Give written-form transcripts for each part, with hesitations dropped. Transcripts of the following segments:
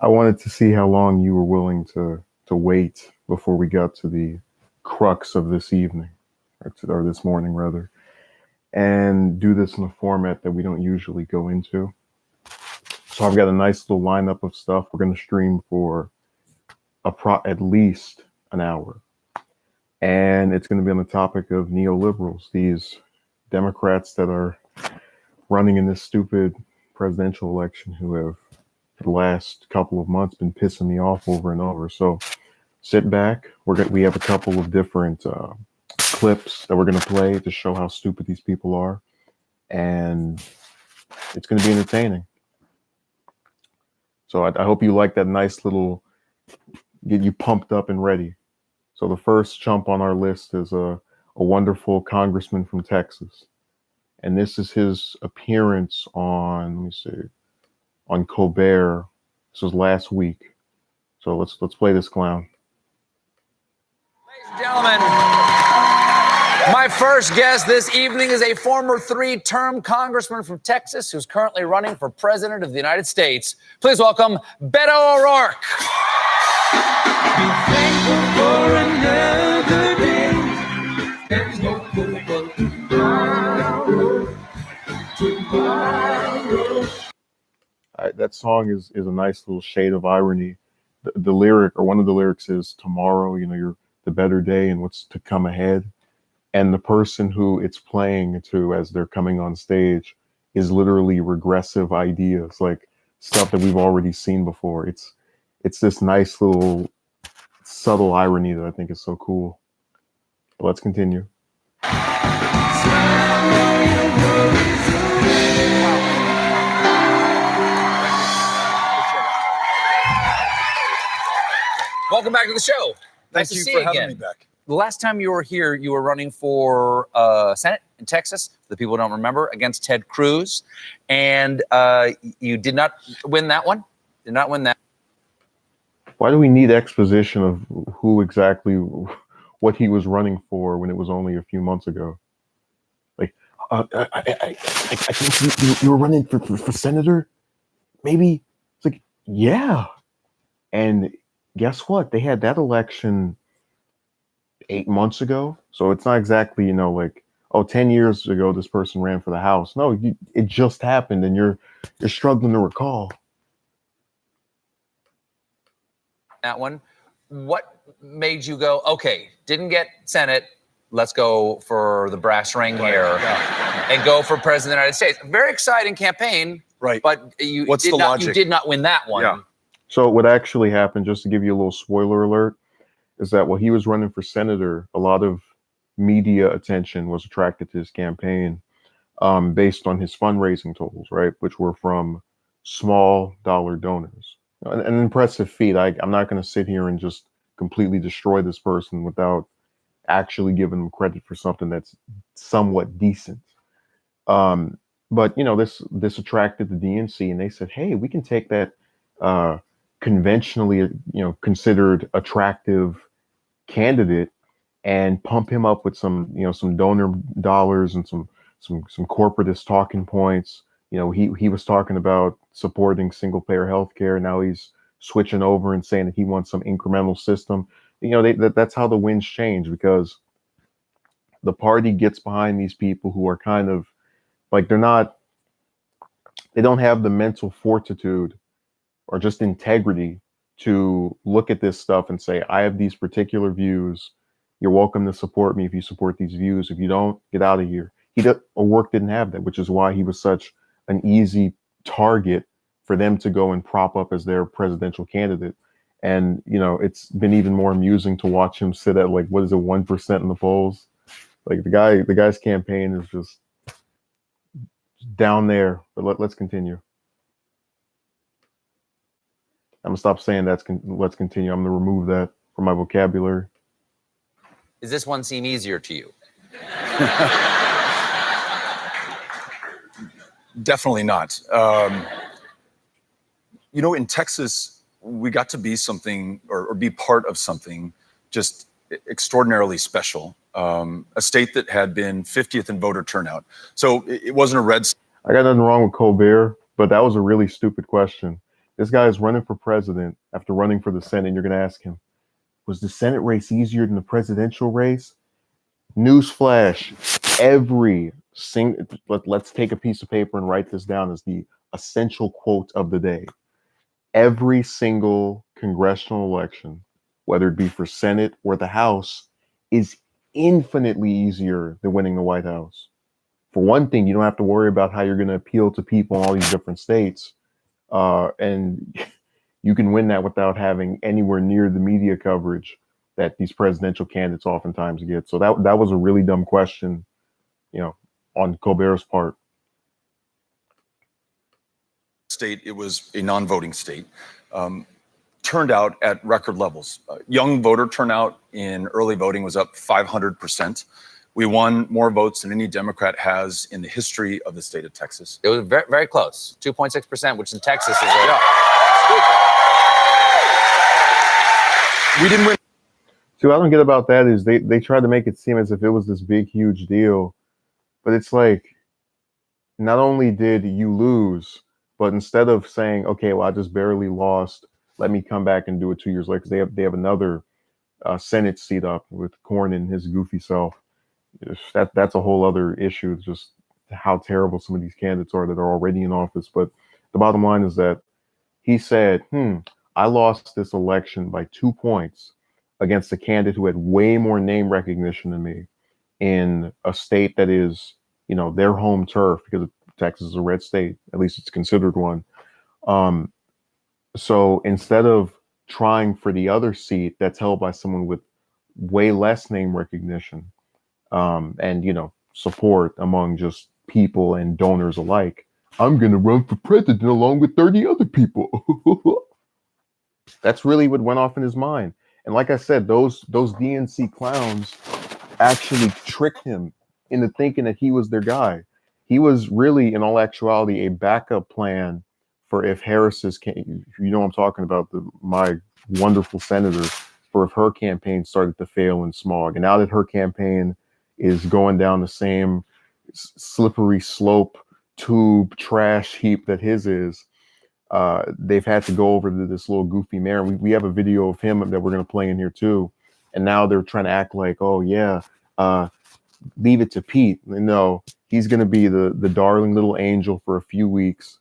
I wanted to see how long you were willing to wait before we got to the crux of this evening, or this morning rather, and do this in a format that we don't usually go into. So I've got a nice little lineup of stuff. We're going to stream for at least an hour, and it's going to be on the topic of neoliberals, these Democrats that are running in this stupid presidential election who have, for the last couple of months, been pissing me off over and over. So sit back. We have a couple of different clips that we're going to play to show how stupid these people are, and it's going to be entertaining. So I hope you like that nice little, get you pumped up and ready. So the first chump on our list is a wonderful congressman from Texas. And this is his appearance on, let me see, on Colbert. This was last week. So let's play this clown. Ladies and gentlemen, my first guest this evening is a former 3-term congressman from Texas who's currently running for president of the United States. Please welcome Beto O'Rourke. Be thankful for another day. There's no hope but tomorrow. That song is a nice little shade of irony. The lyric, or one of the lyrics, is tomorrow, you're the better day and what's to come ahead. And the person who it's playing to as they're coming on stage is literally regressive ideas, like stuff that we've already seen before. It's this nice little subtle irony that I think is so cool. But let's continue. Welcome back to the show. Thank you for having me back. The last time you were here, you were running for Senate in Texas, for the people who don't remember, against Ted Cruz. And you did not win that one. Did not win that. Why do we need exposition of who exactly, what he was running for when it was only a few months ago? Like, I think you were running for senator? Maybe? It's like, yeah. And guess what? They had that election 8 months ago. So it's not exactly, like, 10 years ago, this person ran for the House. No, it just happened and you're struggling to recall. That one. What made you go, okay, didn't get Senate, let's go for the brass ring here and go for President of the United States? Very exciting campaign. Right. But you did not win that one. Yeah. So what actually happened, just to give you a little spoiler alert, is that while he was running for senator, a lot of media attention was attracted to his campaign based on his fundraising totals, right, which were from small dollar donors. An impressive feat. I'm not going to sit here and just completely destroy this person without actually giving them credit for something that's somewhat decent. But this attracted the DNC, and they said, hey, we can take that conventionally, considered attractive candidate and pump him up with some donor dollars and some corporatist talking points. He was talking about supporting single payer healthcare. Now he's switching over and saying that he wants some incremental system. That's how the winds change, because the party gets behind these people who are kind of like, they don't have the mental fortitude or just integrity to look at this stuff and say, I have these particular views. You're welcome to support me if you support these views. If you don't, get out of here. O'Rourke didn't have that, which is why he was such an easy target for them to go and prop up as their presidential candidate. And, it's been even more amusing to watch him sit at 1% in the polls. Like the guy's campaign is just down there. But let's continue. I'm gonna stop saying let's continue. I'm gonna remove that from my vocabulary. Does this one seem easier to you? Definitely not. In Texas, we got to be something or be part of something just extraordinarily special. A state that had been 50th in voter turnout. So it wasn't a red. I got nothing wrong with Colbert, but that was a really stupid question. This guy is running for president after running for the Senate. And you're going to ask him, was the Senate race easier than the presidential race? Newsflash, let's take a piece of paper and write this down as the essential quote of the day. Every single congressional election, whether it be for Senate or the House, is infinitely easier than winning the White House. For one thing, you don't have to worry about how you're going to appeal to people in all these different states. And you can win that without having anywhere near the media coverage that these presidential candidates oftentimes get. So that was a really dumb question, on Colbert's part. State, it was a non-voting state, turned out at record levels. Young voter turnout in early voting was up 500%. We won more votes than any Democrat has in the history of the state of Texas. It was very, very close, 2.6%, which in Texas is We didn't win. See, what I don't get about that is they tried to make it seem as if it was this big, huge deal. But it's like, not only did you lose, but instead of saying, okay, well, I just barely lost, let me come back and do it 2 years later, because they have another Senate seat up with Cornyn and his goofy self. That's a whole other issue, just how terrible some of these candidates are that are already in office. But the bottom line is that he said, I lost this election by 2 points against a candidate who had way more name recognition than me in a state that is, their home turf, because Texas is a red state, at least it's considered one. So instead of trying for the other seat that's held by someone with way less name recognition, and support among just people and donors alike, I'm going to run for president along with 30 other people. That's really what went off in his mind. And like I said, those DNC clowns actually tricked him into thinking that he was their guy. He was really, in all actuality, a backup plan for if Harris's, you know what I'm talking about, my wonderful senator, for if her campaign started to fail in smog. And now that her campaign is going down the same slippery slope, tube, trash heap that his is, they've had to go over to this little goofy mayor. We have a video of him that we're going to play in here too. And now they're trying to act like, oh yeah, leave it to Pete. No, he's going to be the darling little angel for a few weeks,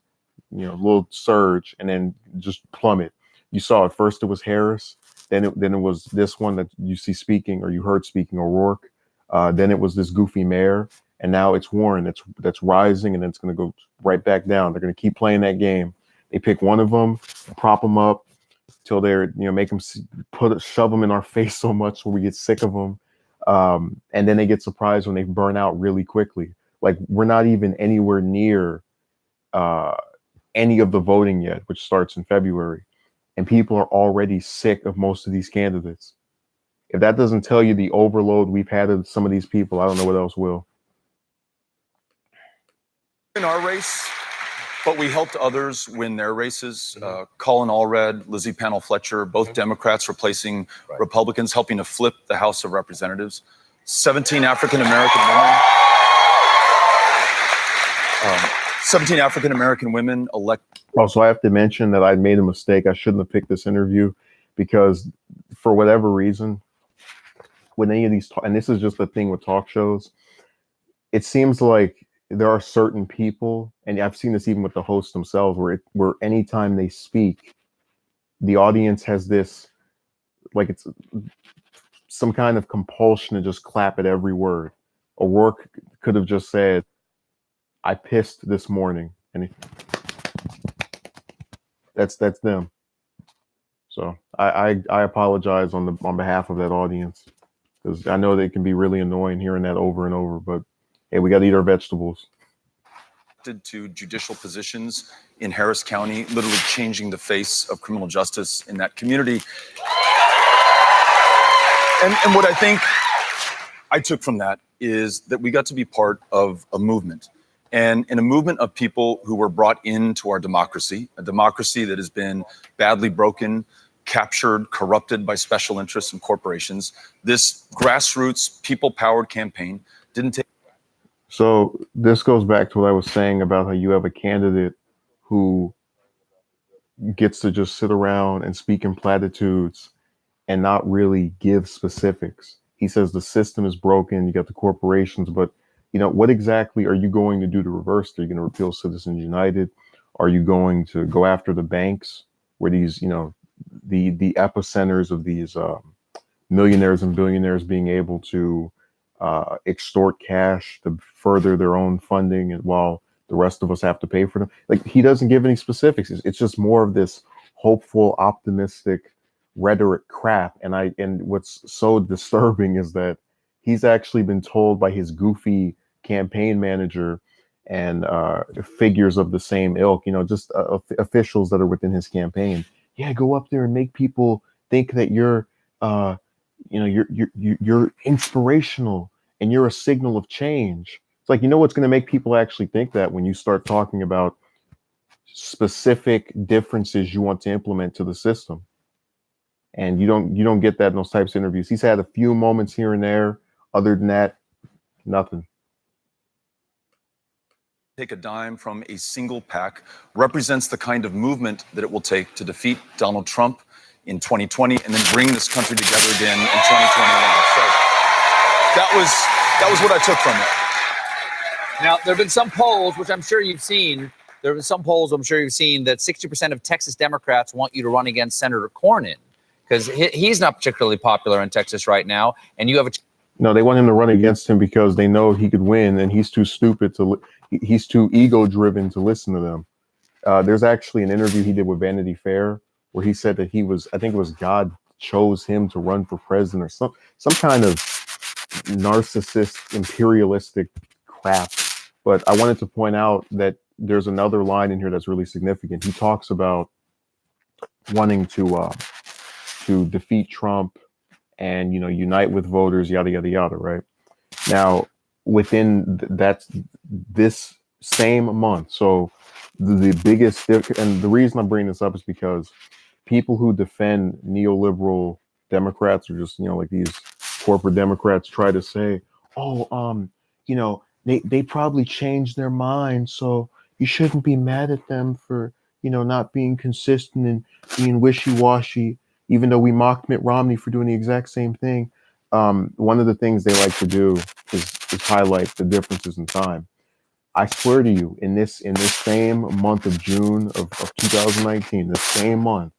little surge, and then just plummet. You saw it first. It was Harris. Then it was this one that you see speaking, or you heard speaking, O'Rourke. Then it was this goofy mayor, and now it's Warren that's rising, and then it's going to go right back down. They're going to keep playing that game. They pick one of them, prop them up till they're make them shove them in our face so much where we get sick of them, and then they get surprised when they burn out really quickly. Like, we're not even anywhere near any of the voting yet, which starts in February, and people are already sick of most of these candidates. If that doesn't tell you the overload we've had of some of these people, I don't know what else will. In our race, but we helped others win their races. Colin Allred, Lizzie Panel Fletcher, both Democrats replacing Republicans, helping to flip the House of Representatives. 17 African-American women. 17 African-American women elect. Also, I have to mention that I made a mistake. I shouldn't have picked this interview, because for whatever reason, with any of these, and this is just the thing with talk shows, it seems like there are certain people, and I've seen this even with the hosts themselves, where anytime they speak, the audience has this, like, it's some kind of compulsion to just clap at every word. O'Rourke could have just said, I pissed this morning, and that's them. So I apologize on behalf of that audience, because I know they can be really annoying hearing that over and over, but hey, we got to eat our vegetables. To judicial positions in Harris County, literally changing the face of criminal justice in that community. And what I think I took from that is that we got to be part of a movement, and in a movement of people who were brought into our democracy, a democracy that has been badly broken, captured, corrupted by special interests and corporations. This grassroots, people-powered campaign didn't take. So this goes back to what I was saying about how you have a candidate who gets to just sit around and speak in platitudes and not really give specifics. He says the system is broken, you got the corporations, but what exactly are you going to do to reverse it? Are you going to repeal Citizens United? Are you going to go after the banks where these, the epicenters of these millionaires and billionaires being able to extort cash to further their own funding, and while the rest of us have to pay for them? Like, he doesn't give any specifics. It's just more of this hopeful, optimistic rhetoric crap. And what's so disturbing is that he's actually been told by his goofy campaign manager and figures of the same ilk, just officials that are within his campaign. Yeah, go up there and make people think that you're uh, you're inspirational and you're a signal of change. It's like, what's going to make people actually think that when you start talking about specific differences you want to implement to the system. And you don't get that in those types of interviews. He's had a few moments here and there. Other than that, nothing. Take a dime from a single PAC represents the kind of movement that it will take to defeat Donald Trump in 2020 and then bring this country together again in 2021. So that was what I took from it. Now, there have been some polls, which I'm sure you've seen. There have been some polls I'm sure you've seen that 60% of Texas Democrats want you to run against Senator Cornyn because he's not particularly popular in Texas right now. And you have a No, they want him to run against him because they know he could win, and he's too stupid he's too ego-driven to listen to them. There's actually an interview he did with Vanity Fair where he said that I think it was God chose him to run for president or some kind of narcissist, imperialistic crap. But I wanted to point out that there's another line in here that's really significant. He talks about wanting to defeat Trump and unite with voters, yada yada yada. Right now, within this same month, so the biggest and the reason I'm bringing this up is because people who defend neoliberal Democrats, or just like these corporate Democrats, try to say, oh, they probably changed their mind, so you shouldn't be mad at them for not being consistent and being wishy-washy, even though we mocked Mitt Romney for doing the exact same thing. One of the things they like to do is highlight the differences in time. I swear to you, in this same month of June of 2019, this same month,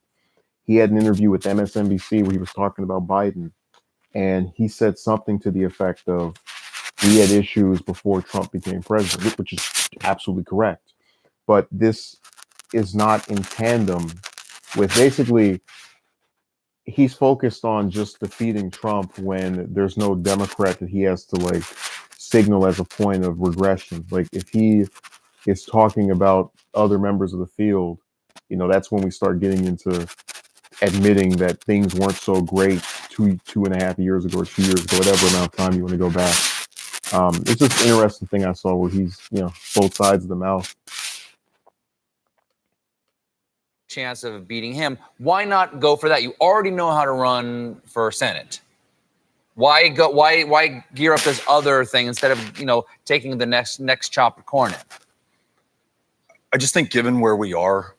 he had an interview with MSNBC where he was talking about Biden, and he said something to the effect of, we had issues before Trump became president, which is absolutely correct. But this is not in tandem with, basically, he's focused on just defeating Trump when there's no Democrat that he has to signal as a point of regression. Like, if he is talking about other members of the field, that's when we start getting into admitting that things weren't so great 2.5 years ago or 2 years ago, whatever amount of time you want to go back. It's just an interesting thing I saw where he's, both sides of the mouth. chance of beating him. Why not go for that? You already know how to run for Senate. Why go? Why gear up this other thing instead of taking the next chop at Cornyn? I just think, given where we are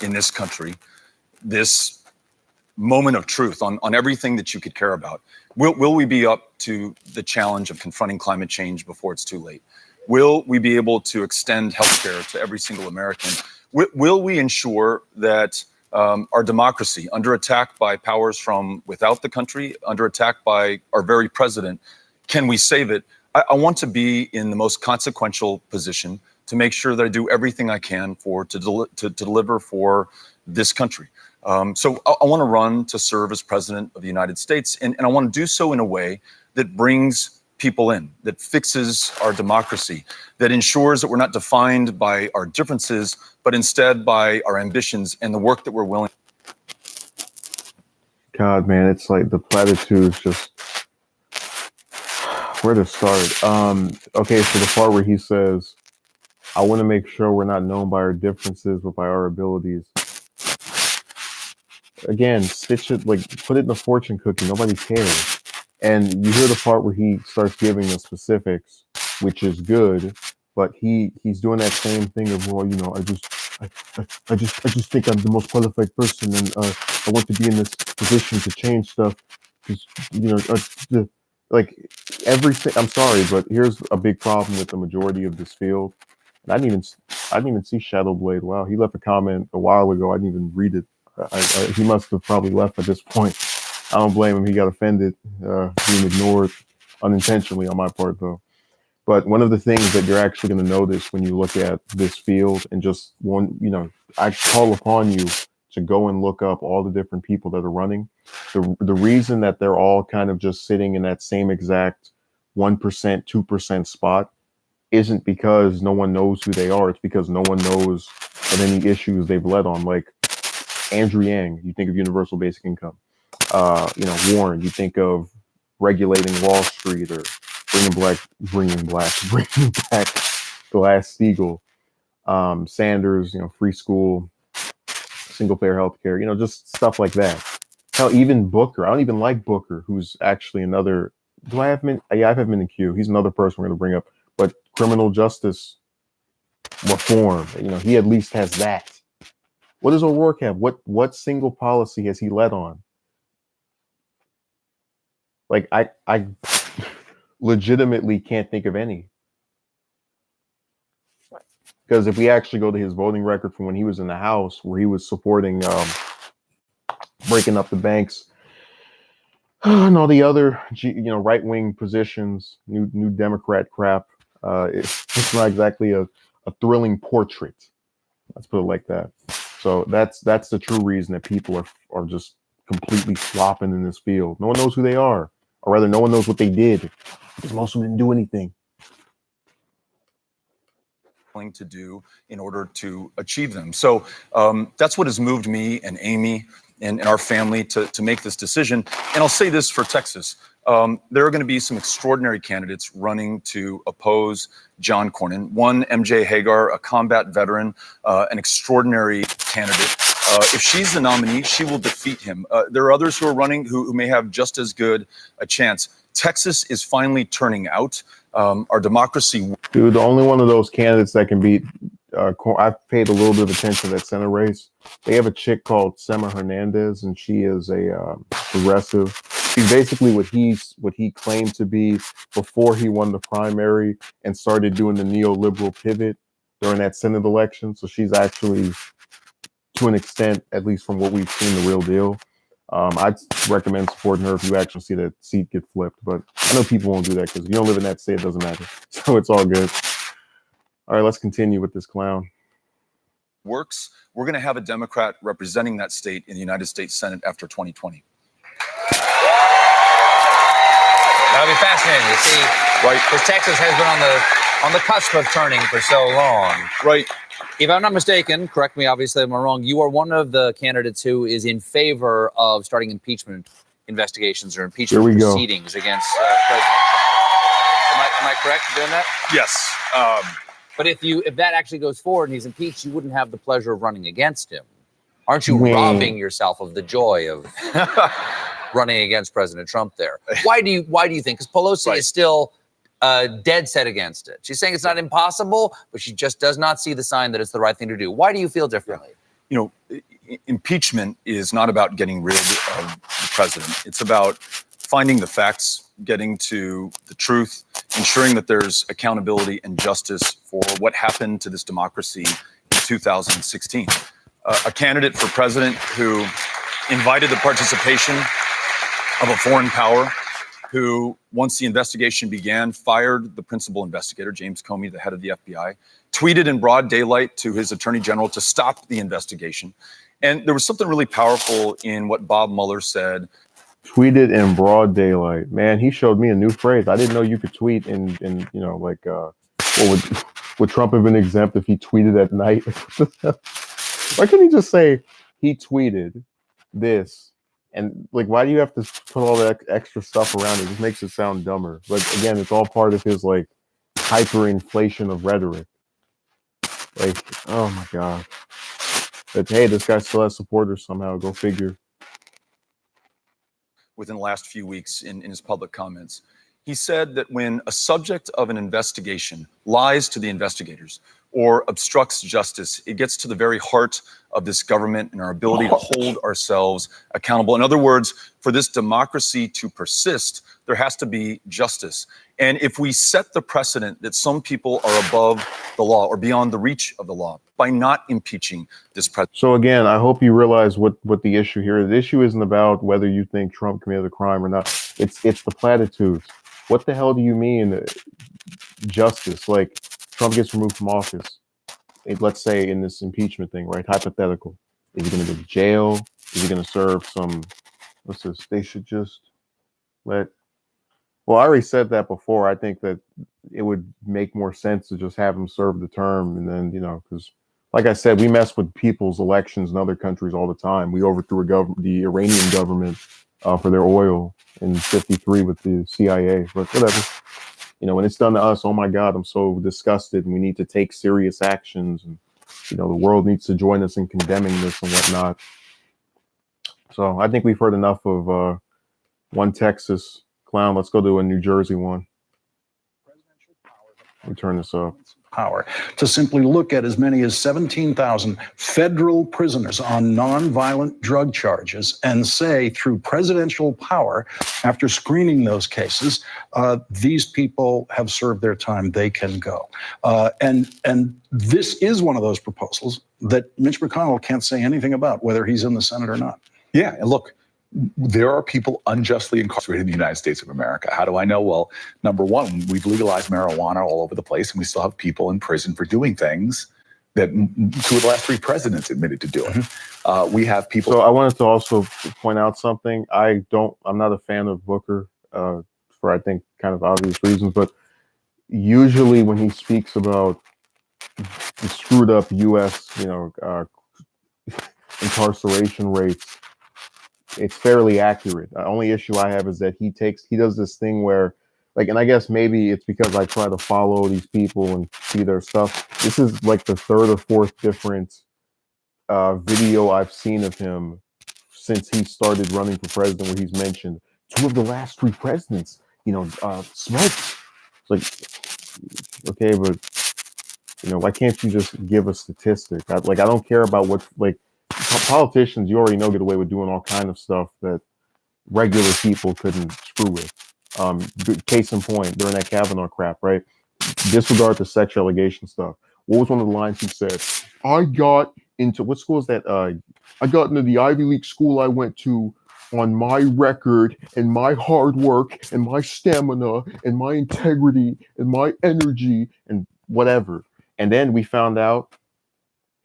in this country, this moment of truth on everything that you could care about, will we be up to the challenge of confronting climate change before it's too late? Will we be able to extend healthcare to every single American? Will we ensure that our democracy, under attack by powers from without the country, under attack by our very president, can we save it? I want to be in the most consequential position to make sure that I do everything I can to deliver for this country. So I want to run to serve as president of the United States, and I want to do so in a way that brings people in, that fixes our democracy, that ensures that we're not defined by our differences, but instead by our ambitions and the work that we're willing. God, man, it's like the platitudes just, where to start? Okay, so the part where he says, I want to make sure we're not known by our differences, but by our abilities. Again, stitch it, put it in a fortune cookie. Nobody cares. And you hear the part where he starts giving the specifics, which is good, but he's doing that same thing of, well, I just think I'm the most qualified person, and I want to be in this position to change stuff. Because the, like everything. I'm sorry, but here's a big problem with the majority of this field. And I didn't even see Shadowblade. Wow, he left a comment a while ago. I didn't even read it. He must have probably left at this point. I don't blame him. He got offended, being ignored unintentionally on my part, though. But one of the things that you're actually going to notice when you look at this field and just one, I call upon you to go and look up all the different people that are running. The reason that they're all kind of just sitting in that same exact 1%, 2% spot isn't because no one knows who they are. It's because no one knows of any issues they've led on. Like Andrew Yang, you think of universal basic income. Warren, you think of regulating Wall Street or bringing back Glass-Steagall. Sanders, free school, single payer health care, just stuff like that. Hell, even Booker. I don't even like Booker, who's actually another. Do I have him? Yeah, I have him in the queue. He's another person we're going to bring up. But criminal justice reform, he at least has that. What does O'Rourke have? What single policy has he led on? Like I legitimately can't think of any. Because if we actually go to his voting record from when he was in the House, where he was supporting breaking up the banks and all the other right wing positions, new Democrat crap, it's not exactly a thrilling portrait. Let's put it like that. So that's the true reason that people are just completely flopping in this field. No one knows who they are, or rather, no one knows what they did, because most of them didn't do anything. To do in order to achieve them. So that's what has moved me and Amy and our family to make this decision. And I'll say this for Texas. There are going to be some extraordinary candidates running to oppose John Cornyn. One, MJ Hagar, a combat veteran, an extraordinary candidate. If she's the nominee, she will defeat him. There are others who are running who may have just as good a chance. Texas is finally turning out. Our democracy. Dude, the only one of those candidates that can beat, I've paid a little bit of attention to that Senate race. They have a chick called Sema Hernandez, and she is a progressive. She's basically what he claimed to be before he won the primary and started doing the neoliberal pivot during that Senate election. So she's actually, to an extent, at least from what we've seen, the real deal. I'd recommend supporting her if you actually see that seat get flipped. But I know people won't do that because if you don't live in that state, it doesn't matter. So it's all good. All right, let's continue with this clown. Works. We're going to have a Democrat representing that state in the United States Senate after 2020. That'll be fascinating to see. Right. Because Texas has been on the cusp of turning for so long. Right. If I'm not mistaken, correct me obviously if I'm wrong, you are one of the candidates who is in favor of starting impeachment investigations or impeachment proceedings against President Trump. Am I correct in doing that? Yes. But if that actually goes forward and he's impeached, you wouldn't have the pleasure of running against him. Aren't you robbing yourself of the joy of running against President Trump there? Why do you think? Because Pelosi is still dead set against it. She's saying it's not impossible, but she just does not see the sign that it's the right thing to do. Why do you feel differently? Impeachment is not about getting rid of the president. It's about finding the facts, getting to the truth, ensuring that there's accountability and justice for what happened to this democracy in 2016. A candidate for president who invited the participation of a foreign power, who, once the investigation began, fired the principal investigator, James Comey, the head of the FBI, tweeted in broad daylight to his attorney general to stop the investigation. And there was something really powerful in what Bob Mueller said. Tweeted in broad daylight. Man, he showed me a new phrase. I didn't know you could tweet in would Trump have been exempt if he tweeted at night? Why couldn't he just say he tweeted this? And why do you have to put all that extra stuff around it? It just makes it sound dumber. But again, it's all part of his hyperinflation of rhetoric. Oh my God. But hey, this guy still has supporters somehow. Go figure. Within the last few weeks in his public comments, he said that when a subject of an investigation lies to the investigators, or obstructs justice. It gets to the very heart of this government and our ability to hold ourselves accountable. In other words, for this democracy to persist, there has to be justice. And if we set the precedent that some people are above the law or beyond the reach of the law by not impeaching this president. So again, I hope you realize what the issue here is. The issue isn't about whether you think Trump committed a crime or not. It's the platitudes. What the hell do you mean justice? Like, Trump gets removed from office. Let's say in this impeachment thing, right? Hypothetical. Is he going to go to jail? Is he going to serve some? What's this? They should just let. Well, I already said that before. I think that it would make more sense to just have him serve the term, and then because, like I said, we mess with people's elections in other countries all the time. We overthrew the Iranian government for their oil in '53 with the CIA, but whatever. When it's done to us, oh my God, I'm so disgusted, and we need to take serious actions, and the world needs to join us in condemning this and whatnot. So I think we've heard enough of one Texas clown. Let's go to a New Jersey one. Let me turn this up. Power to simply look at as many as 17,000 federal prisoners on nonviolent drug charges and say, through presidential power, after screening those cases, these people have served their time, they can go. And this is one of those proposals that Mitch McConnell can't say anything about, whether he's in the Senate or not. Yeah, and look, there are people unjustly incarcerated in the United States of America. How do I know? Well, number one, we've legalized marijuana all over the place, and we still have people in prison for doing things that 2 of the last 3 presidents admitted to doing. We have people. So I wanted to also point out something. I'm not a fan of Booker for, I think, kind of obvious reasons, but usually when he speaks about the screwed up U.S., incarceration rates, it's fairly accurate. The only issue I have is that he does this thing where, like, and I guess maybe it's because I try to follow these people and see their stuff. This is like the 3rd or 4th different video I've seen of him since he started running for president, where he's mentioned 2 of the last 3 presidents, smoked. It's like, okay, but why can't you just give a statistic? I don't care about what, like, politicians, you already know, get away with doing all kind of stuff that regular people couldn't screw with. Case in point, during that Kavanaugh crap, right? Disregard the sex allegation stuff. What was one of the lines he said? I got into, what school is that? I got into the Ivy League school I went to on my record and my hard work and my stamina and my integrity and my energy and whatever. And then we found out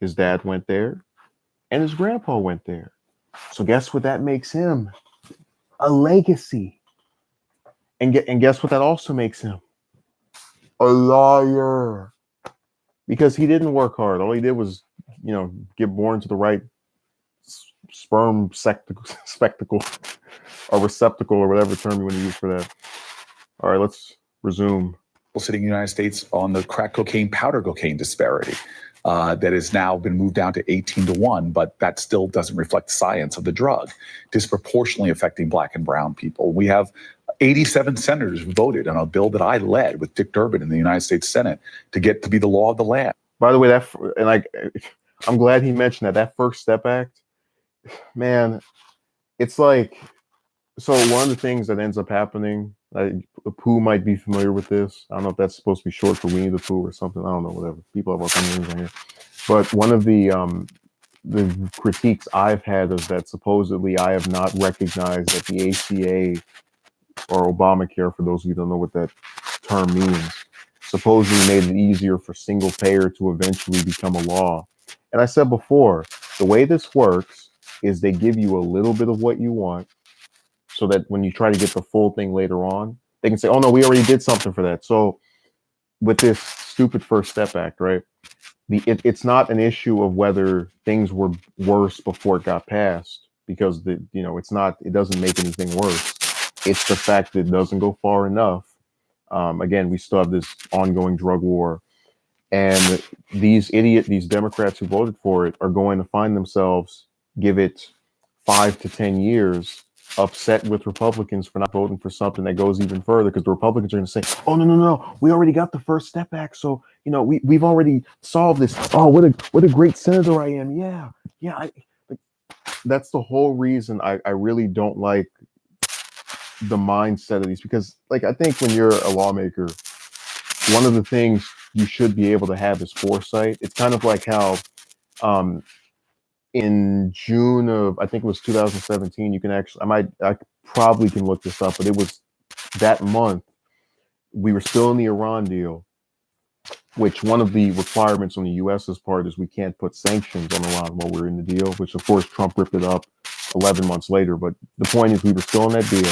his dad went there and his grandpa went there. So guess what that makes him? A legacy. And guess what that also makes him? A liar. Because he didn't work hard. All he did was, get born to the right sperm spectacle or receptacle or whatever term you want to use for that. All right, let's resume. Sitting in the United States on the crack cocaine, powder cocaine disparity. That has now been moved down to 18-1, but that still doesn't reflect science of the drug, disproportionately affecting Black and brown people. We have 87 senators who voted on a bill that I led with Dick Durbin in the United States Senate to get to be the law of the land. By the way, I'm glad he mentioned that First Step Act, man, it's like, so one of the things that ends up happening, Pooh might be familiar with this. I don't know if that's supposed to be short for Winnie the Pooh or something. I don't know, whatever. People have all kinds of things on here. But one of the critiques I've had is that supposedly I have not recognized that the ACA, or Obamacare, for those of you who don't know what that term means, supposedly made it easier for single payer to eventually become a law. And I said before, the way this works is they give you a little bit of what you want, so that when you try to get the full thing later on, they can say, oh no, we already did something for that. So with this stupid First Step Act, right? It's not an issue of whether things were worse before it got passed, because it doesn't make anything worse. It's the fact that it doesn't go far enough. Again, we still have this ongoing drug war, and these Democrats who voted for it are going to find themselves, give it 5 to 10 years, upset with Republicans for not voting for something that goes even further, because the Republicans are going to say, "Oh no, we already got the First Step Act, so we've already solved this. Oh, what a great senator I am. Yeah, yeah." That's the whole reason I really don't like the mindset of these, because like I think when you're a lawmaker, one of the things you should be able to have is foresight. It's kind of like how um, in June of, I think it was 2017, you can actually, I probably can look this up, but it was that month, we were still in the Iran deal, which one of the requirements on the US's part is we can't put sanctions on Iran while we're in the deal, which of course Trump ripped it up 11 months later. But the point is we were still in that deal.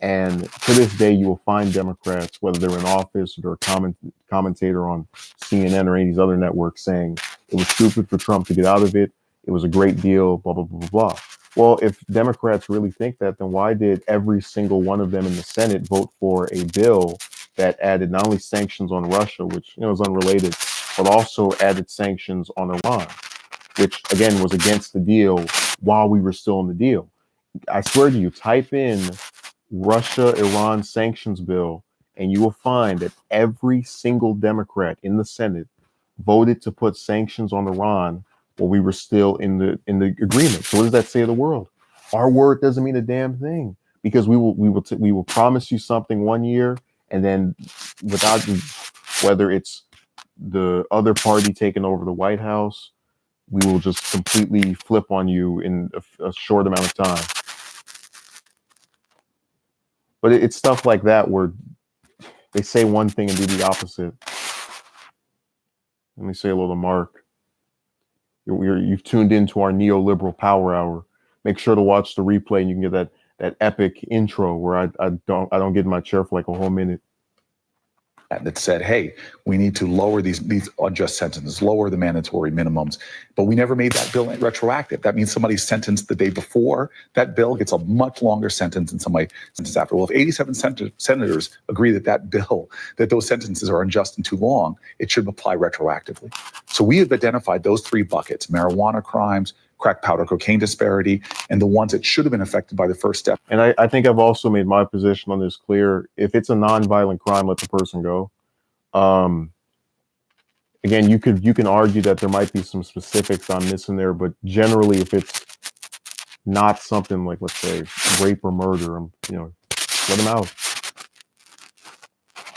And to this day, you will find Democrats, whether they're in office or they're a commentator on CNN or any of these other networks, saying it was stupid for Trump to get out of it. It was a great deal, blah, blah, blah, blah, blah. Well, if Democrats really think that, then why did every single one of them in the Senate vote for a bill that added not only sanctions on Russia, which is unrelated, but also added sanctions on Iran, which again was against the deal while we were still in the deal? I swear to you, type in Russia-Iran sanctions bill, and you will find that every single Democrat in the Senate voted to put sanctions on Iran while we were still in the agreement. So what does that say to the world? Our word doesn't mean a damn thing, because we will promise you something one year, and then without, whether it's the other party taking over the White House, we will just completely flip on you in a short amount of time. But it's stuff like that where they say one thing and do the opposite. Let me say hello to Mark. You've tuned into our Neoliberal Power Hour. Make sure to watch the replay, and you can get that epic intro where I don't get in my chair for like a whole minute. That said, hey, we need to lower these unjust sentences, lower the mandatory minimums. But we never made that bill retroactive. That means somebody sentenced the day before that bill gets a much longer sentence than somebody sentenced after. Well, if 87 senators agree that bill, that those sentences are unjust and too long, it should apply retroactively. So we have identified those three buckets: marijuana crimes, crack powder cocaine disparity, and the ones that should have been affected by the First Step. And I think I've also made my position on this clear. If it's a nonviolent crime, let the person go. Again, you can argue that there might be some specifics I'm missing there, but generally, if it's not something like, let's say, rape or murder, let him out,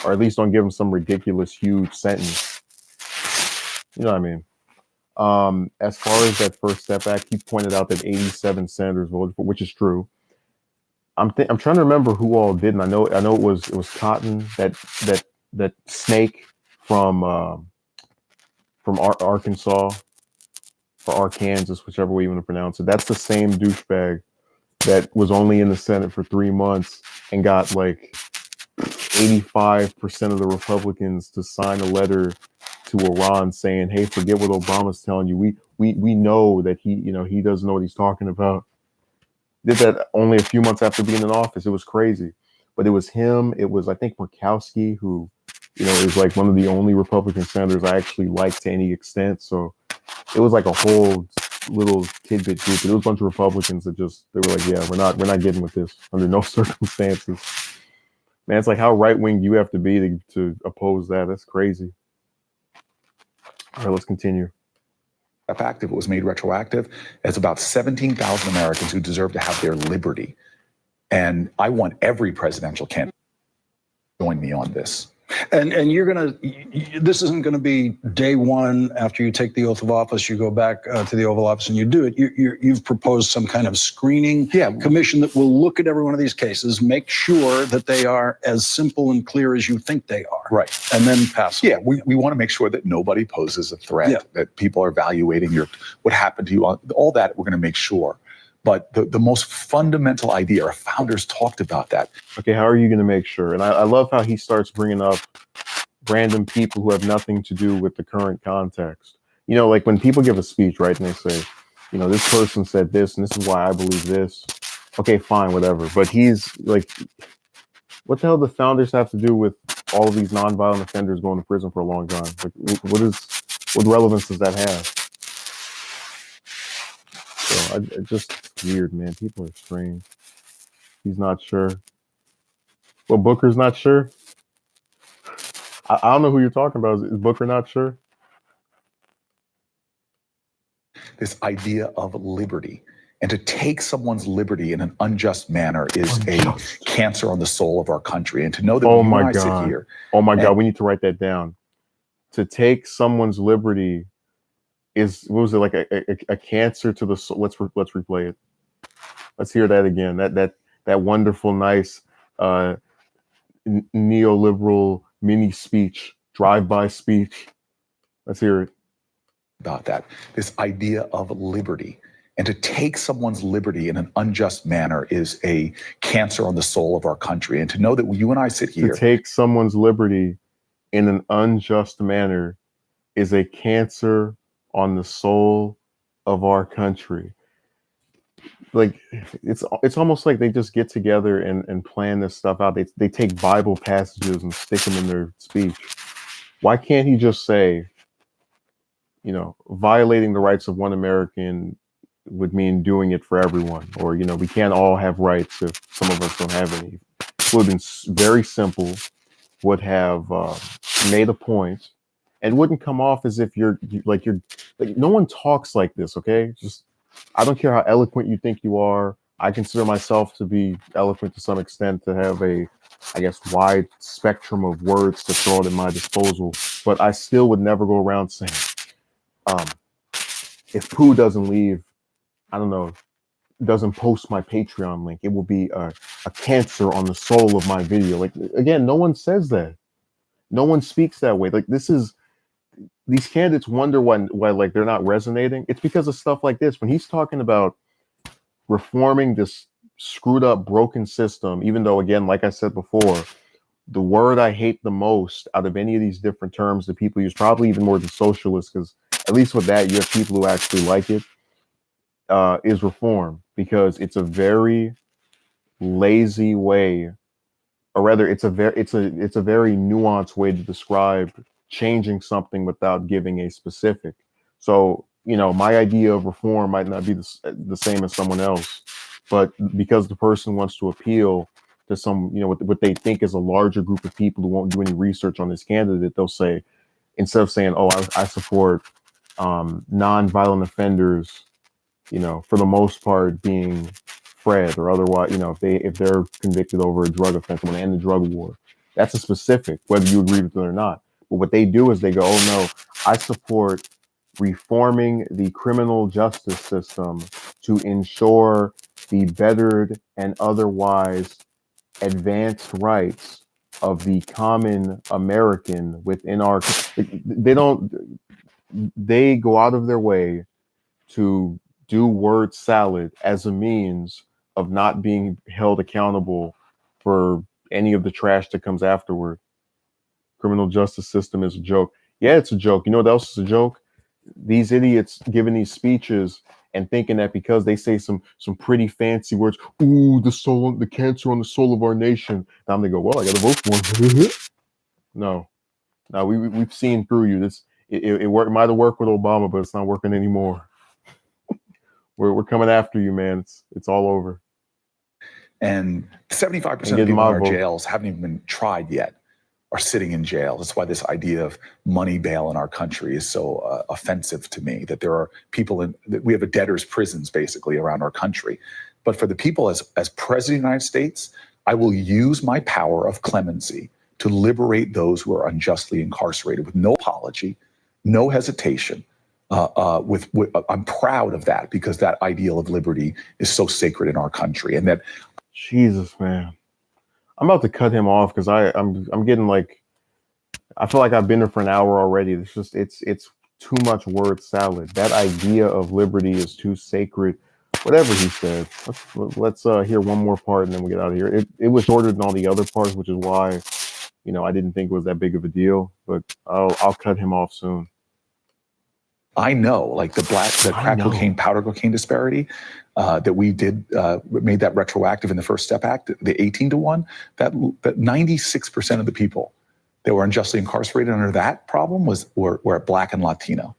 or at least don't give him some ridiculous, huge sentence. You know what I mean? As far as that First Step Act, he pointed out that 87 senators voted for, which is true. I'm trying to remember who all didn't. I know it was Cotton, that snake from Arkansas, or Arkansas, whichever way you want to pronounce it. That's the same douchebag that was only in the Senate for 3 months and got like 85% of the Republicans to sign a letter to Iran saying, "Hey, forget what Obama's telling you. We know that he doesn't know what he's talking about." Did that only a few months after being in office. It was crazy. But it was him. It was, I think, Murkowski, who, is like one of the only Republican senators I actually like to any extent. So it was like a whole little tidbit group. It was a bunch of Republicans that they were like, yeah, we're not getting with this under no circumstances. Man, it's like, how right-wing do you have to be to oppose that? That's crazy. All right, let's continue. Act, if it was made retroactive, it's about 17,000 Americans who deserve to have their liberty. And I want every presidential candidate to join me on this. And this isn't going to be day one after you take the oath of office, you go back to the Oval Office and you do it. You've proposed some kind of screening commission that will look at every one of these cases, make sure that they are as simple and clear as you think they are. Right. And then pass them. Yeah, we want to make sure that nobody poses a threat, that people are evaluating what happened to you, all that we're going to make sure. But the most fundamental idea, our founders talked about that. Okay, how are you going to make sure? And I love how he starts bringing up random people who have nothing to do with the current context. Like when people give a speech, right, and they say, this person said this, and this is why I believe this. Okay, fine, whatever. But he's like, what the hell do the founders have to do with all of these nonviolent offenders going to prison for a long time? Like, what relevance does that have? So just weird, man. People are strange. He's not sure. Well, Booker's not sure. I don't know who you're talking about. Is Booker not sure? This idea of liberty. And to take someone's liberty in an unjust manner is Unjust. a cancer on the soul of our country. And to know that Oh when you my and I God. sit here. Oh my God, we need to write that down. To take someone's liberty is, what was it, like a cancer to the soul? Let's replay it. Let's hear that again. That wonderful, nice neoliberal mini speech, drive-by speech. Let's hear it. About that, this idea of liberty. And to take someone's liberty in an unjust manner is a cancer on the soul of our country. And to know that when you and I sit here. To take someone's liberty in an unjust manner is a cancer on the soul of our country. Like, it's almost like they just get together and plan this stuff out. They take Bible passages and stick them in their speech. Why can't he just say, you know, violating the rights of one American would mean doing it for everyone, or, you know, we can't all have rights if some of us don't have any. It would have been very simple, would have made a point, and wouldn't come off as if you're like no one talks like this. Okay, just, I don't care how eloquent you think you are. I consider myself to be eloquent to some extent, to have a, I guess, wide spectrum of words to throw at my disposal, but I still would never go around saying, if Pooh doesn't leave, I don't know, doesn't post my Patreon link, it will be a cancer on the soul of my video. Like, again, no one says that. No one speaks that way. Like, these candidates wonder why like they're not resonating. It's because of stuff like this. When he's talking about reforming this screwed up, broken system, even though, again, like I said before, the word I hate the most out of any of these different terms that people use, probably even more than socialist, because at least with that, you have people who actually like it, is reform, because it's a very lazy way, or rather, it's a very nuanced way to describe changing something without giving a specific. So, you know, my idea of reform might not be the same as someone else, but because the person wants to appeal to some, you know, what they think is a larger group of people who won't do any research on this candidate, they'll say, instead of saying, "Oh, I support non-violent offenders," you know, for the most part being Fred, or otherwise, you know, if they're convicted over a drug offense, want to end the drug war. That's a specific, whether you agree with it or not. But what they do is they go, "Oh no, I support reforming the criminal justice system to ensure the bettered and otherwise advanced rights of the common American within our." They go out of their way to do word salad as a means of not being held accountable for any of the trash that comes afterward. Criminal justice system is a joke. Yeah, it's a joke. You know what else is a joke? These idiots giving these speeches and thinking that because they say some pretty fancy words, "Ooh, the cancer on the soul of our nation," now they go, "Well, I got to vote for him." No, we've seen through you. It might have worked with Obama, but it's not working anymore. We're coming after you, man. It's all over. And 75% of people in our jails haven't even been tried yet, are sitting in jail. That's why this idea of money bail in our country is so offensive to me, that there are people that we have a debtor's prisons basically around our country. But for the people as president of the United States, I will use my power of clemency to liberate those who are unjustly incarcerated with no apology, no hesitation. I'm proud of that, because that ideal of liberty is so sacred in our country. And that, Jesus, man, I'm about to cut him off because I'm getting like, I feel like I've been there for an hour already. It's just it's too much word salad. That idea of liberty is too sacred. Whatever he said. Let's hear one more part and then we get out of here. It was shorter than all the other parts, which is why, you know, I didn't think it was that big of a deal. But I'll cut him off soon. I know, like the crack cocaine, powder cocaine disparity that we did, made that retroactive in the First Step Act, the 18-1, that 96% of the people that were unjustly incarcerated under that problem were Black and Latino.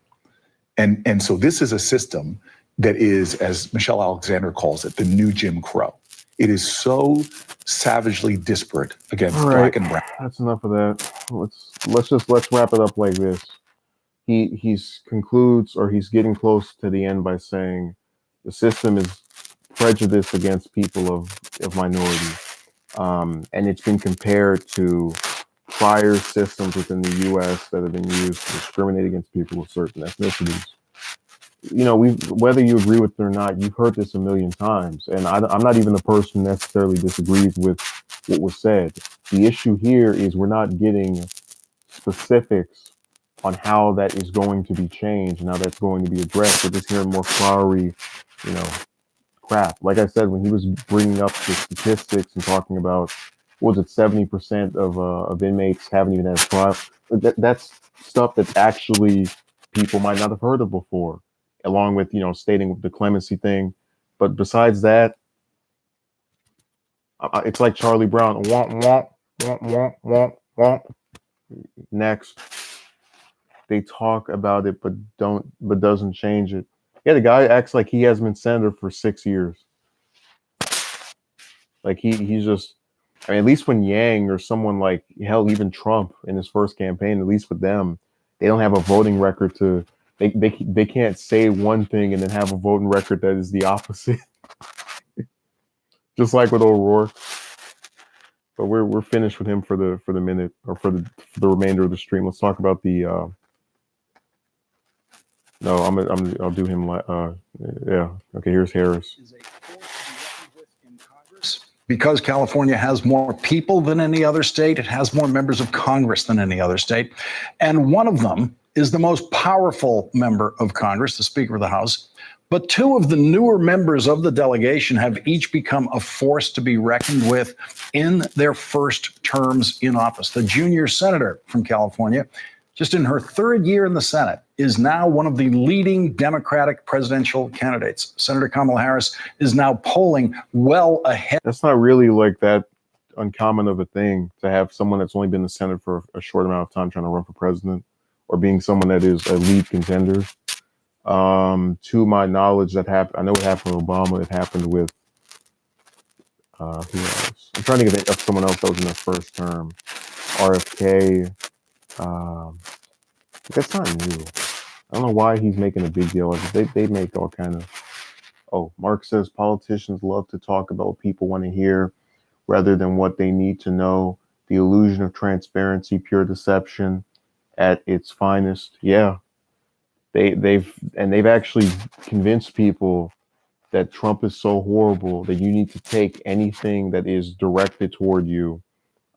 And so this is a system that is, as Michelle Alexander calls it, the new Jim Crow. It is so savagely disparate against All black right, and brown. that's enough of that. Let's wrap it up like this. He's concludes, or he's getting close to the end by saying the system is prejudiced against people of minority, and it's been compared to prior systems within the U.S. that have been used to discriminate against people of certain ethnicities. You know, whether you agree with it or not, you've heard this a million times, and I'm not even the person who necessarily disagrees with what was said. The issue here is we're not getting specifics on how that is going to be changed and how that's going to be addressed. We're just hearing more flowery, you know, crap. Like I said, when he was bringing up the statistics and talking about, what was it, 70% of inmates haven't even had a trial. That's stuff that actually people might not have heard of before, along with, you know, stating the clemency thing. But besides that, it's like Charlie Brown. Womp, womp, womp, womp, womp, womp. Next. They talk about it, but doesn't change it. Yeah, the guy acts like he hasn't been senator for 6 years. Like he's just, I mean, at least when Yang or someone like, hell, even Trump in his first campaign, at least with them, they don't have a voting record to, they can't say one thing and then have a voting record that is the opposite. Just like with O'Rourke. But we're finished with him for the minute, or for the remainder of the stream. Let's talk about the no, I'll do him. Yeah. Okay. Here's Harris. Because California has more people than any other state, it has more members of Congress than any other state. And one of them is the most powerful member of Congress, the Speaker of the House. But two of the newer members of the delegation have each become a force to be reckoned with in their first terms in office. The junior senator from California, just in her third year in the Senate, is now one of the leading Democratic presidential candidates. Senator Kamala Harris is now polling well ahead. That's not really like that uncommon of a thing to have someone that's only been in the Senate for a short amount of time trying to run for president, or being someone that is a lead contender. To my knowledge, that happened. I know it happened with Obama. It happened with who else? I'm trying to think of someone else that was in their first term. RFK. That's not new. I don't know why he's making a big deal of it. They make all kind of. Oh, Mark says politicians love to talk about what people want to hear rather than what they need to know. The illusion of transparency, pure deception at its finest. Yeah. They've actually convinced people that Trump is so horrible that you need to take anything that is directed toward you,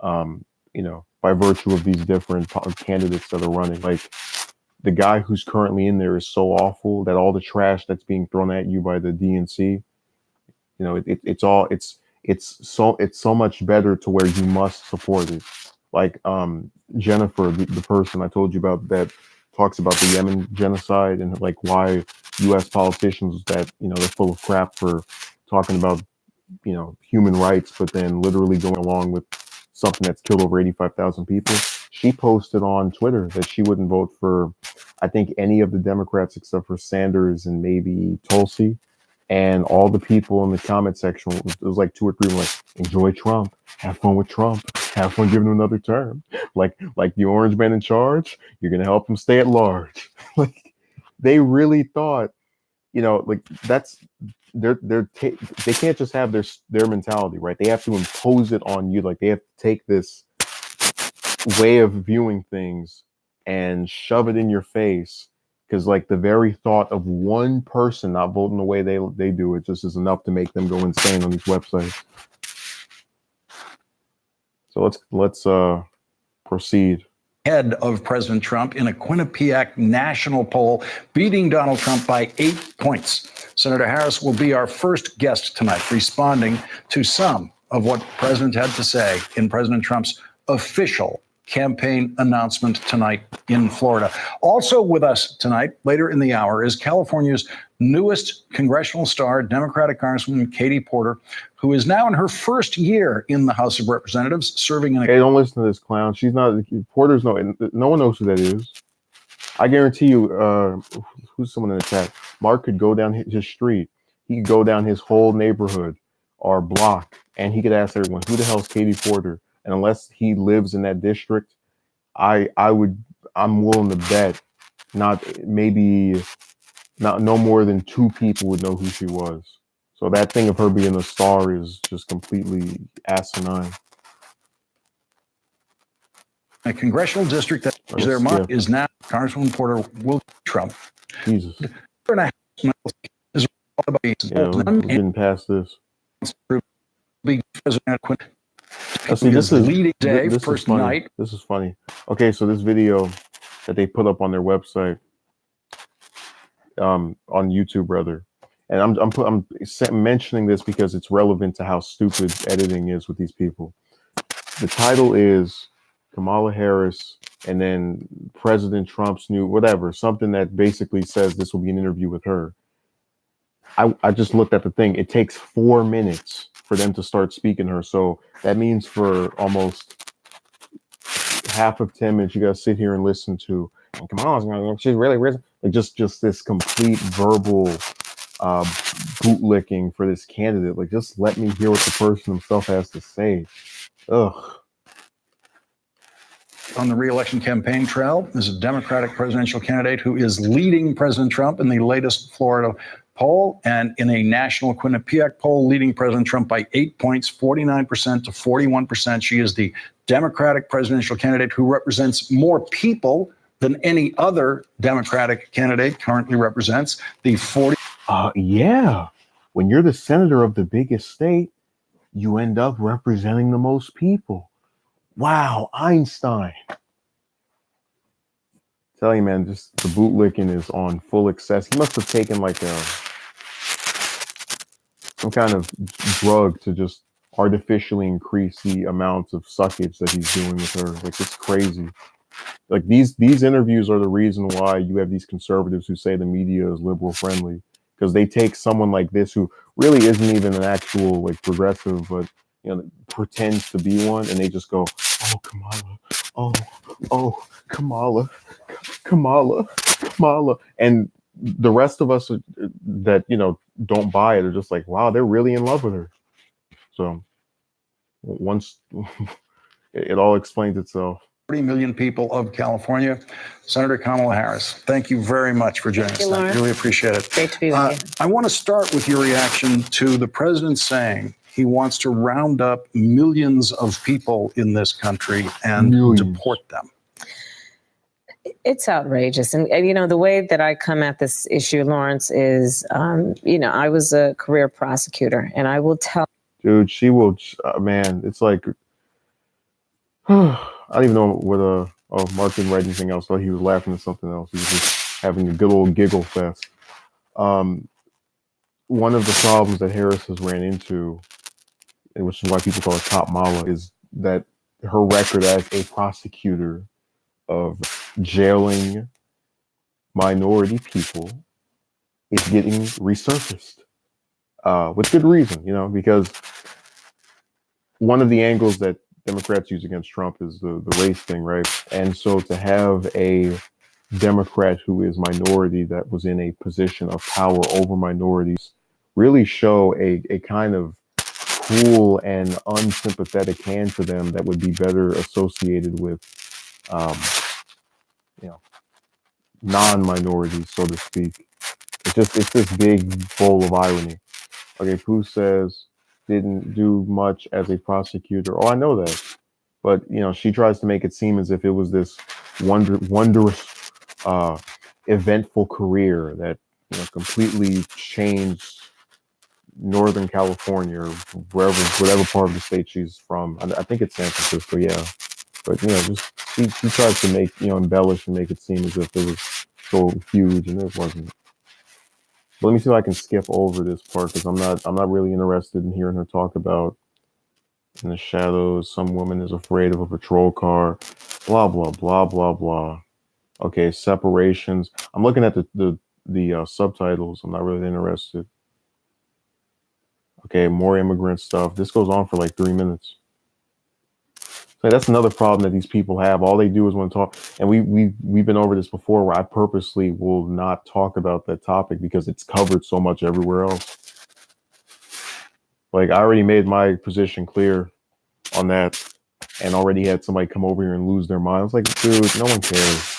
you know, by virtue of these different candidates that are running. Like, the guy who's currently in there is so awful that all the trash that's being thrown at you by the DNC, you know, it's so much better to where you must support it. Like Jennifer, the person I told you about that talks about the Yemen genocide and like why U.S. politicians that, you know, they're full of crap for talking about, you know, human rights, but then literally going along with something that's killed over 85,000 people. She posted on Twitter that she wouldn't vote for, I think, any of the Democrats except for Sanders and maybe Tulsi. And all the people in the comment section, it was like 2 or 3 were like, enjoy Trump, have fun with Trump, have fun giving him another term. Like the orange man in charge, you're gonna help him stay at large. Like, they really thought, you know, like that's they can't just have their mentality, right? They have to impose it on you. Like, they have to take this way of viewing things and shove it in your face, because like the very thought of one person not voting the way they do it just is enough to make them go insane on these websites. So let's proceed. Head of President Trump in a Quinnipiac national poll, beating Donald Trump by 8 points. Senator Harris will be our first guest tonight, responding to some of what the president had to say in President Trump's official campaign announcement tonight in Florida. Also with us tonight, later in the hour, is California's newest congressional star, Democratic Congresswoman Katie Porter, who is now in her first year in the House of Representatives, serving in a... Hey, don't listen to this clown. She's not, Porter's no one knows who that is. I guarantee you, who's someone in the chat? Mark could go down his street. He could go down his whole neighborhood are blocked, and he could ask everyone, "Who the hell's Katie Porter?" And unless he lives in that district, I'm willing to bet not maybe not no more than 2 people would know who she was. So that thing of her being a star is just completely asinine. A congressional district that is their mind is now Congresswoman Porter will Trump. Jesus. Is Yeah, we're getting past this. See, this is leading day, this first is funny. night. This is funny. Okay, so this video that they put up on their website, on YouTube rather, and I'm mentioning this because it's relevant to how stupid editing is with these people. The title is Kamala Harris, and then President Trump's new whatever, something that basically says this will be an interview with her. I just looked at the thing. It takes 4 minutes for them to start speaking to her. So that means for almost half of 10 minutes, you got to sit here and listen to, and Kamala's she's really risen. Like just this complete verbal bootlicking for this candidate. Like, just let me hear what the person himself has to say. Ugh. On the re-election campaign trail is a Democratic presidential candidate who is leading President Trump in the latest Florida poll, and in a national Quinnipiac poll, leading President Trump by 8 points, 49% to 41%. She is the Democratic presidential candidate who represents more people than any other Democratic candidate currently represents. The 40. Yeah. When you're the senator of the biggest state, you end up representing the most people. Wow, Einstein. Tell you, man, just the bootlicking is on full excess. He must have taken like some kind of drug to just artificially increase the amount of suckage that he's doing with her. Like, it's crazy. Like, these interviews are the reason why you have these conservatives who say the media is liberal friendly, because they take someone like this who really isn't even an actual like progressive, but pretends to be one, and they just go, "Oh, Kamala, oh, Kamala, Kamala," and the rest of us that don't buy it are just like, wow, they're really in love with her. So once it all explains itself. 40 million people of California. Senator Kamala Harris, thank you very much for joining us. I really appreciate it. Great to be with you. I want to start with your reaction to the president saying he wants to round up millions of people in this country and deport them. It's outrageous. And the way that I come at this issue, Lawrence, is, I was a career prosecutor, and I will tell. Dude, she will, man, it's like, I don't even know what, Mark didn't write anything else. So he was laughing at something else. He was just having a good old giggle fest. One of the problems that Harris has ran into, and which is why people call her Top Mala, is that her record as a prosecutor of jailing minority people is getting resurfaced, with good reason, because one of the angles that Democrats use against Trump is the race thing, right? And so to have a Democrat who is minority that was in a position of power over minorities really show a kind of cruel and unsympathetic hand to them that would be better associated with non-minorities, so to speak. It's this big bowl of irony. Okay, Pooh says didn't do much as a prosecutor. Oh, I know that. But she tries to make it seem as if it was this wondrous eventful career that completely changed Northern California or whatever part of the state she's from. I think it's San Francisco, yeah. But just she tries to make embellish and make it seem as if it was so huge, and it wasn't. But let me see if I can skip over this part, because I'm not really interested in hearing her talk about in the shadows some woman is afraid of a patrol car, blah blah blah blah blah. Okay, separations. I'm looking at the subtitles. I'm not really interested. Okay, more immigrant stuff. This goes on for like 3 minutes. So that's another problem that these people have. All they do is want to talk, and we've been over this before, where I purposely will not talk about that topic because it's covered so much everywhere else. Like, I already made my position clear on that, and already had somebody come over here and lose their mind. I was like, dude, no one cares.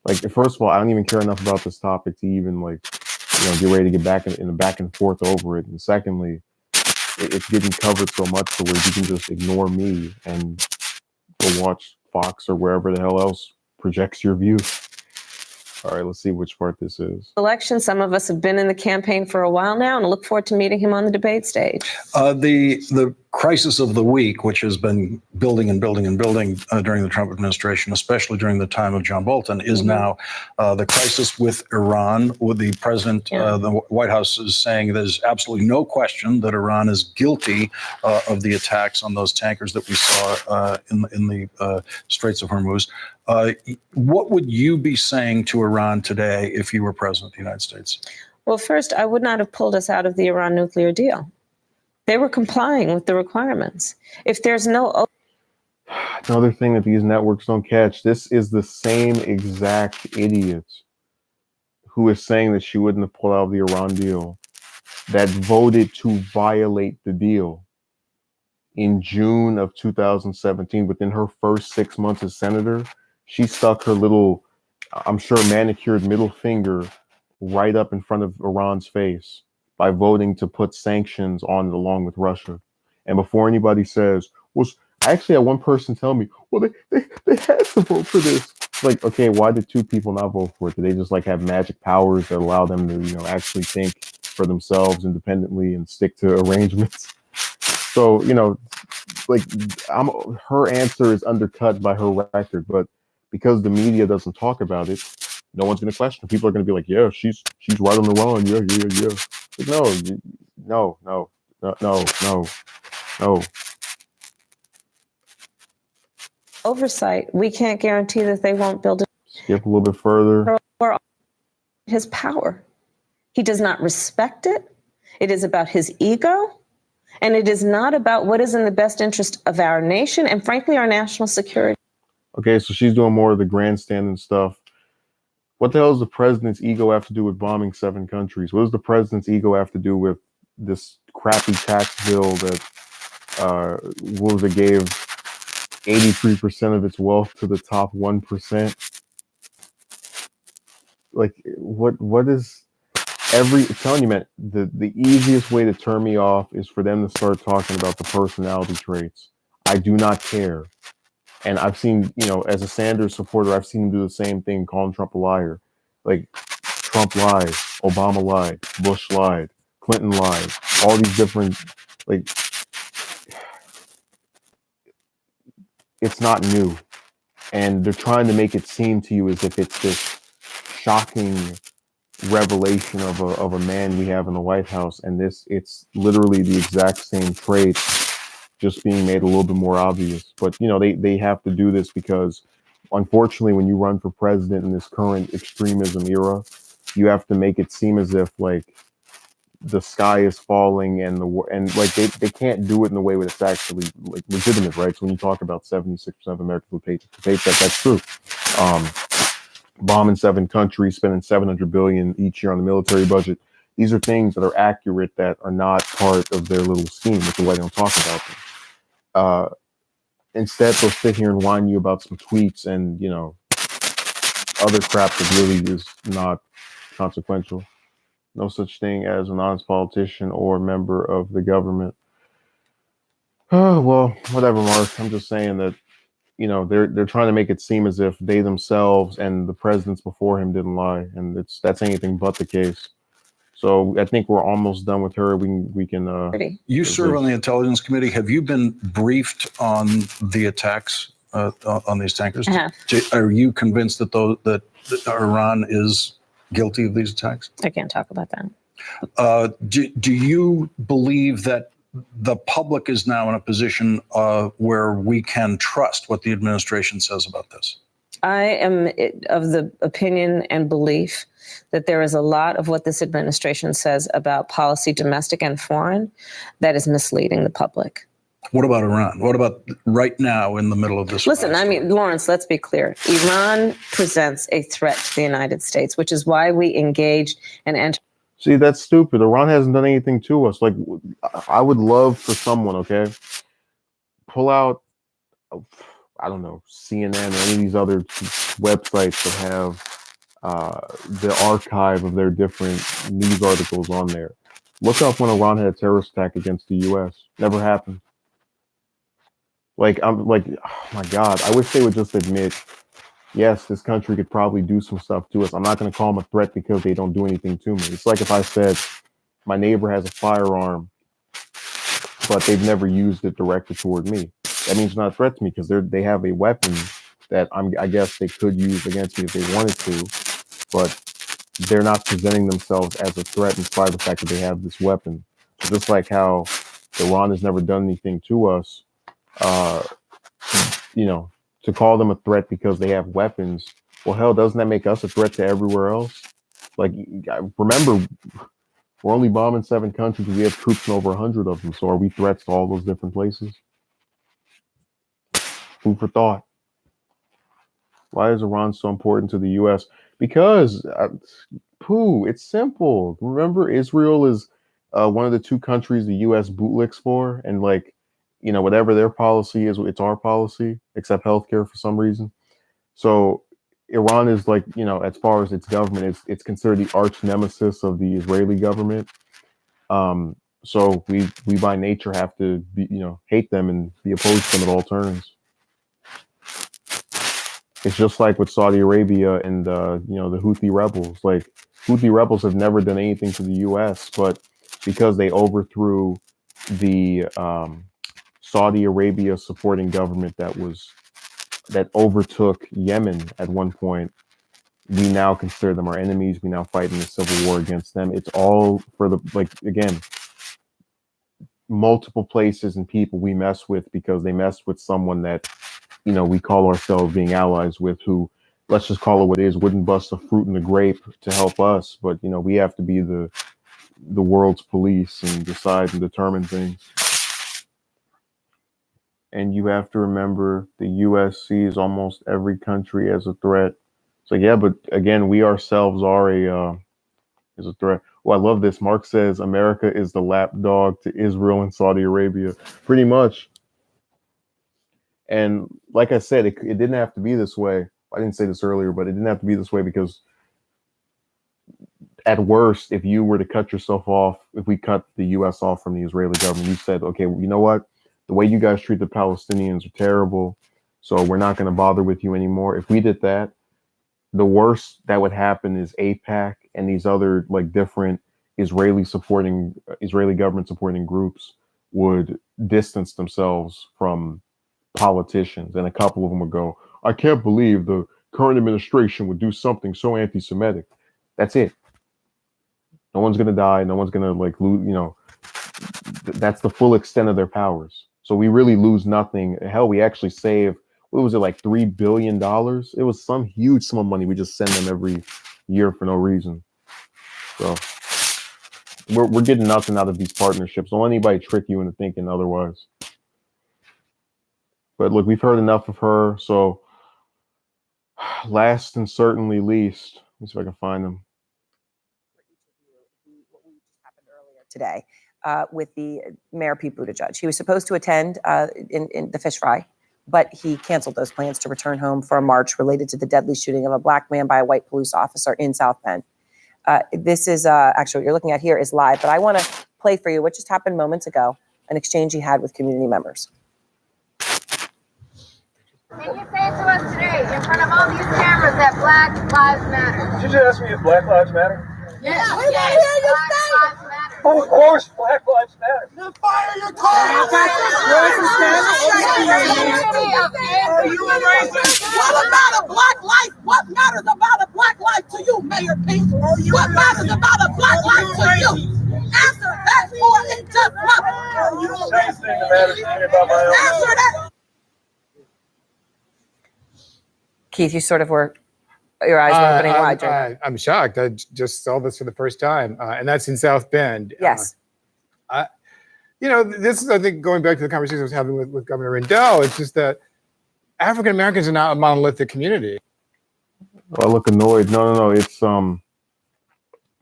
Like, first of all, I don't even care enough about this topic to even, like, get ready to get back in the back and forth over it. And secondly, it's getting covered so much to where you can just ignore me and go watch Fox or wherever the hell else projects your view. All right, let's see which part this is. Election. Some of us have been in the campaign for a while now, and I look forward to meeting him on the debate stage. The crisis of the week, which has been building and building and building during the Trump administration, especially during the time of John Bolton, is now the crisis with Iran. With the president, the White House is saying there's absolutely no question that Iran is guilty of the attacks on those tankers that we saw in the Straits of Hormuz. What would you be saying to Iran today if you were president of the United States? Well, first, I would not have pulled us out of the Iran nuclear deal. They were complying with the requirements. If there's no... Another thing that these networks don't catch, this is the same exact idiot who is saying that she wouldn't have pulled out of the Iran deal that voted to violate the deal in June of 2017. Within her first 6 months as senator, she stuck her little, I'm sure, manicured middle finger right up in front of Iran's face by voting to put sanctions on it along with Russia. And before anybody says, well, I actually had one person tell me, well, they had to vote for this. Like, okay, why did two people not vote for it? Did they just like have magic powers that allow them to, actually think for themselves independently and stick to arrangements? So, like, her answer is undercut by her record, but because the media doesn't talk about it, no one's going to question. People are going to be like, yeah, she's right on the line. Yeah. But no. Oversight. We can't guarantee that they won't build it. Skip a little bit further. Or his power. He does not respect it. It is about his ego. And it is not about what is in the best interest of our nation and, frankly, our national security. Okay, so she's doing more of the grandstanding stuff. What the hell does the president's ego have to do with bombing 7 countries? What does the president's ego have to do with this crappy tax bill that gave 83% of its wealth to the top 1%? Like, what is I'm telling you, man, the easiest way to turn me off is for them to start talking about the personality traits. I do not care. And I've seen, as a Sanders supporter, I've seen him do the same thing, calling Trump a liar. Like, Trump lied, Obama lied, Bush lied, Clinton lied, all these different, like, it's not new. And they're trying to make it seem to you as if it's this shocking revelation of a man we have in the White House. And it's literally the exact same traits, just being made a little bit more obvious. But, they have to do this because, unfortunately, when you run for president in this current extremism era, you have to make it seem as if, like, the sky is falling and like they can't do it in a way where it's actually, like, legitimate, right? So when you talk about 76% of Americans who pay that's true. Bombing 7 countries, spending $700 billion each year on the military budget. These are things that are accurate that are not part of their little scheme, which is why they don't talk about them. Instead, they'll sit here and whine you about some tweets and, other crap that really is not consequential. No such thing as an honest politician or member of the government. Oh, well, whatever, Mark. I'm just saying that, they're trying to make it seem as if they themselves and the presidents before him didn't lie, and that's anything but the case. So I think we're almost done with her. We can. You serve on the Intelligence Committee. Have you been briefed on the attacks on these tankers? I have. Are you convinced that Iran is guilty of these attacks? I can't talk about that. Do you believe that the public is now in a position where we can trust what the administration says about this? I am of the opinion and belief that there is a lot of what this administration says about policy, domestic and foreign, that is misleading the public. What about Iran? What about right now in the middle of this? Listen, Lawrence, let's be clear. Iran presents a threat to the United States, which is why we engaged and entered. See, that's stupid. Iran hasn't done anything to us. Like, I would love for someone, okay, pull out, I don't know, CNN or any of these other websites that have the archive of their different news articles on there. Look up when Iran had a terrorist attack against the U.S. Never happened. Like, I'm like, oh my God, I wish they would just admit, yes, this country could probably do some stuff to us. I'm not going to call them a threat because they don't do anything to me. It's like if I said my neighbor has a firearm, but they've never used it directed toward me. That means it's not a threat to me because they have a weapon that I guess they could use against me if they wanted to, but they're not presenting themselves as a threat in spite of the fact that they have this weapon. So just like how Iran has never done anything to us, uh, you know, to call them a threat because they have weapons, well, hell, doesn't that make us a threat to everywhere else? Like, remember, we're only bombing 7 countries. We have troops in over 100 of them. So are we threats to all those different places? Food for thought. Why is Iran so important to the U.S.? Because, it's simple. Remember, Israel is one of the 2 countries the U.S. bootlicks for, and like, whatever their policy is, it's our policy, except healthcare for some reason. So Iran is like, as far as its government, it's considered the arch nemesis of the Israeli government. So we by nature have to be, hate them and be opposed to them at all turns. It's just like with Saudi Arabia and the Houthi rebels. Like, Houthi rebels have never done anything to the U.S., but because they overthrew the Saudi Arabia supporting government that overtook Yemen at one point, we now consider them our enemies. We now fight in a civil war against them. It's all for multiple places and people we mess with because they mess with someone that we call ourselves being allies with, who, let's just call it what it is, wouldn't bust a fruit in the grape to help us. But, we have to be the world's police and decide and determine things. And you have to remember the U.S. sees almost every country as a threat. So yeah, but again, we ourselves are is a threat. Oh, I love this. Mark says America is the lapdog to Israel and Saudi Arabia. Pretty much. And like I said, it didn't have to be this way. I didn't say this earlier, but it didn't have to be this way because at worst, if you were to cut yourself off, if we cut the U.S. off from the Israeli government, you said, okay, you know what? The way you guys treat the Palestinians are terrible, so we're not going to bother with you anymore. If we did that, the worst that would happen is AIPAC and these other different Israeli government supporting groups would distance themselves from politicians, and a couple of them would go, I can't believe the current administration would do something so anti-Semitic. That's it. No one's going to die. No one's going to lose, that's the full extent of their powers. So we really lose nothing. Hell, we actually save, what was it, like $3 billion? It was some huge sum of money we just send them every year for no reason. So we're getting nothing out of these partnerships. Don't let anybody trick you into thinking otherwise. But look, we've heard enough of her. So last and certainly least, let me see if I can find them. What happened earlier today with the Mayor Pete Buttigieg. He was supposed to attend in the fish fry, but he canceled those plans to return home for a march related to the deadly shooting of a black man by a white police officer in South Bend. This is actually what you're looking at here is live, but I want to play for you what just happened moments ago, an exchange he had with community members. Can you say to us today, in front of all these cameras, that Black Lives Matter? Did you just ask me if Black Lives Matter? Yes. We want to hear you say it. Oh, of course, Black Lives Matter. Then fire your car. Are you a racist? What about a black life? What matters about a black life to you, Mayor Pete? What matters about a black life to you? Answer that for it just mother. You don't say anything that matters to me about my own. Answer that. Keith, you sort of were, your eyes were opening wide. I'm shocked. I just saw this for the first time, and that's in South Bend. Yes. This is, I think, going back to the conversation I was having with Governor Rendell, it's just that African Americans are not a monolithic community. I look annoyed. No. It's I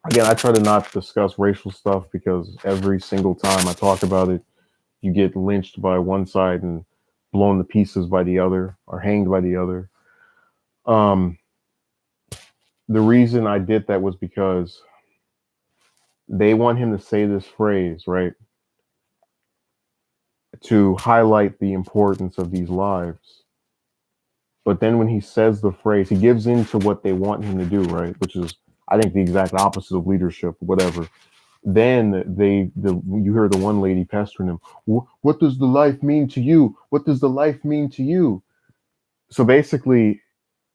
again, I try to not discuss racial stuff because every single time I talk about it, you get lynched by one side and blown to pieces by the other, or hanged by the other. Um, the reason I did that was because they want him to say this phrase, right? To highlight the importance of these lives. But then when he says the phrase, he gives in to what they want him to do, right? Which is, I think, the exact opposite of leadership, whatever. Then you hear the one lady pestering him. What does the life mean to you? What does the life mean to you? So basically,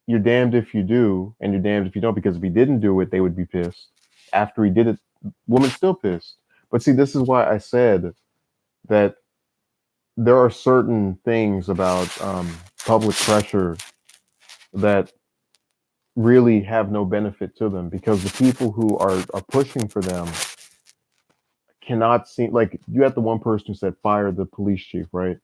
you're damned if you do, and you're damned if you don't, because if he didn't do it, they would be pissed. After he did it, woman's still pissed. But see, this is why I said that there are certain things about public pressure that really have no benefit to them, because the people who are pushing for them cannot seem like, you had the one person who said fire the police chief, right?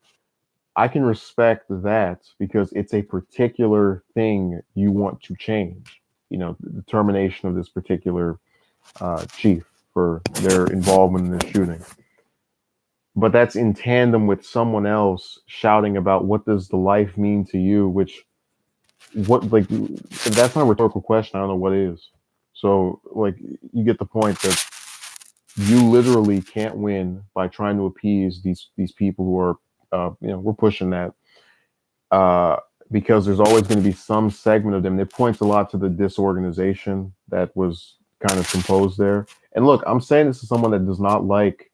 I can respect that because it's a particular thing you want to change. You know, the termination of this particular chief for their involvement in the shooting. But that's in tandem with someone else shouting about what does the life mean to you, which, what, like, if that's not a rhetorical question, I don't know what is. So, like, you get the point that you literally can't win by trying to appease these people who are, we're pushing that, because there's always going to be some segment of them. It points a lot to the disorganization that was kind of composed there. And look, I'm saying this is someone that does not like,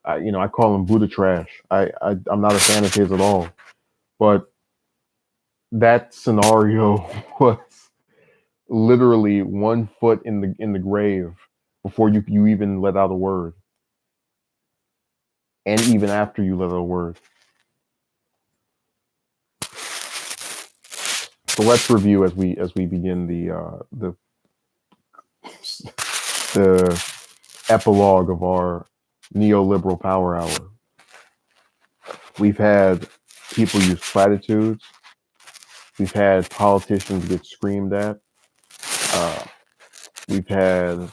I call him Buddha trash. I'm not a fan of his at all. But that scenario was literally 1 foot in the grave before you even let out a word, and even after you let out a word. So let's review as we begin the epilogue of our neoliberal power hour. We've had people use platitudes. We've had politicians get screamed at. We've had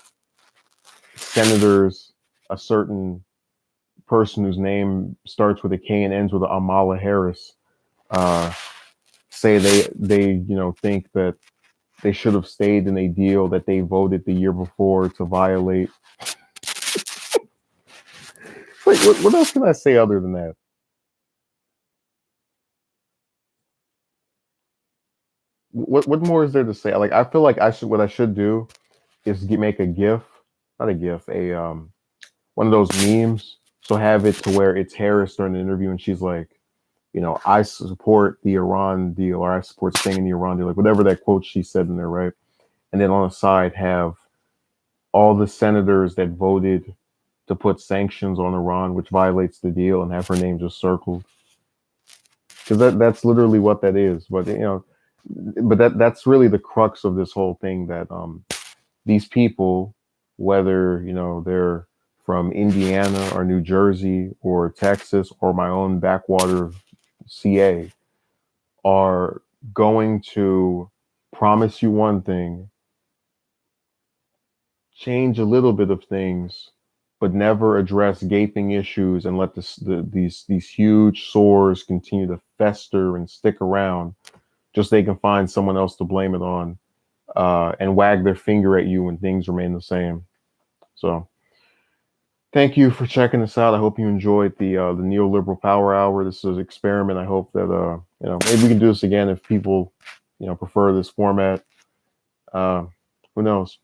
senators, a certain person whose name starts with a K and ends with a Kamala Harris, say they think that they should have stayed in a deal that they voted the year before to violate. Like, what else can I say other than that? What more is there to say? Like, I feel like what I should do is make a GIF, not a GIF, a one of those memes. So have it to where it's Harris during the interview and she's like, I support the Iran deal, or I support staying in the Iran deal, like whatever that quote she said in there, right? And then on the side have all the senators that voted to put sanctions on Iran, which violates the deal, and have her name just circled. Because that's literally what that is. But that's really the crux of this whole thing, that these people, whether they're from Indiana or New Jersey or Texas or my own backwater of CA, are going to promise you one thing, change a little bit of things, but never address gaping issues, and let these huge sores continue to fester and stick around, just so they can find someone else to blame it on, and wag their finger at you when things remain the same. So thank you for checking this out. I hope you enjoyed the neoliberal power hour. This is an experiment. I hope that maybe we can do this again if people prefer this format. Who knows?